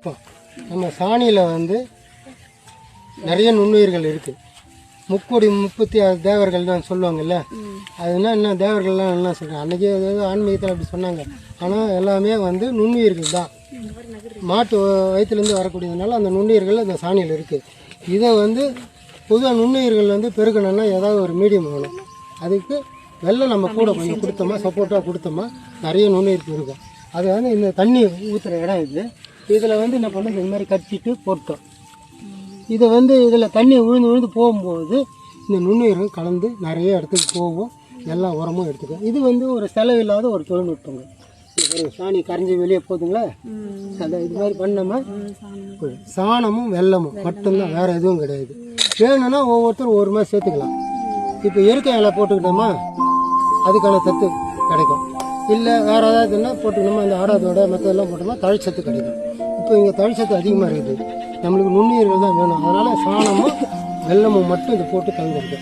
நுட்பம். நம்ம சாணியில் வந்து நிறைய நுண்ணுயிர்கள் இருக்குது. 36 தேவர்கள்னு சொல்லுவாங்கல்ல, அதுனா என்ன தேவர்கள்லாம் என்ன சொல்கிறாங்க, அன்றைக்கி ஏதாவது ஆன்மீகத்தில் அப்படி சொன்னாங்க. ஆனால் எல்லாமே வந்து நுண்ணுயிர்கள் தான். மாட்டு வயிற்றுலேருந்து வரக்கூடியதுனால அந்த நுண்ணுயிர்கள் அந்த சாணியில் இருக்குது. இதை வந்து பொதுவாக நுண்ணுயிர்கள் வந்து பெருக்கணும்னா ஏதாவது ஒரு மீடியம் வேணும். அதுக்கு வெள்ளம் நம்ம கூட கொஞ்சம் கொடுத்தோமா, சப்போர்ட்டாக கொடுத்தோமா நிறைய நுண்ணுயிர் பெருக்கும். அது வந்து இந்த தண்ணி ஊற்றுற இடம் இது. இதில் வந்து என்ன பண்ணோம், இந்த மாதிரி கட்டிட்டு போட்டோம். இதை வந்து இதில் தண்ணி விழுந்து போகும்போது இந்த நுண்ணுயிர்கள் கலந்து நிறைய இடத்துக்கு போகும், எல்லா உரமும் எடுத்துக்கும். இது வந்து ஒரு செலவில்லாத ஒரு தொழில்நுட்பங்க. ஒரு சாணி கரைஞ்சி வெளியே போகுதுங்களா, அதை இது மாதிரி பண்ணோமா, சாணமும் வெல்லமும் மட்டும்தான், வேறு எதுவும் கிடையாது. வேணும்னா ஒவ்வொருத்தரும் ஒரு மாதிரி சேர்த்துக்கலாம். இப்போ எருக்க இலை போட்டுக்கிட்டோமா அதுக்கான சத்து கிடைக்கும். இல்லை வேறு ஏதாவதுன்னா போட்டுக்கணுமா, இந்த ஆடாதோட மற்றதெல்லாம் போட்டோம்னா தழைச்சத்து கிடைக்கும். இப்போ இங்கே தழைச்சத்து அதிகமாக இருக்குது, நம்மளுக்கு நுண்ணுயிர்கள் தான் வேணும். அதனால் சாணமும் வெல்லமும் மட்டும் இதை போட்டு கலந்துருக்கு.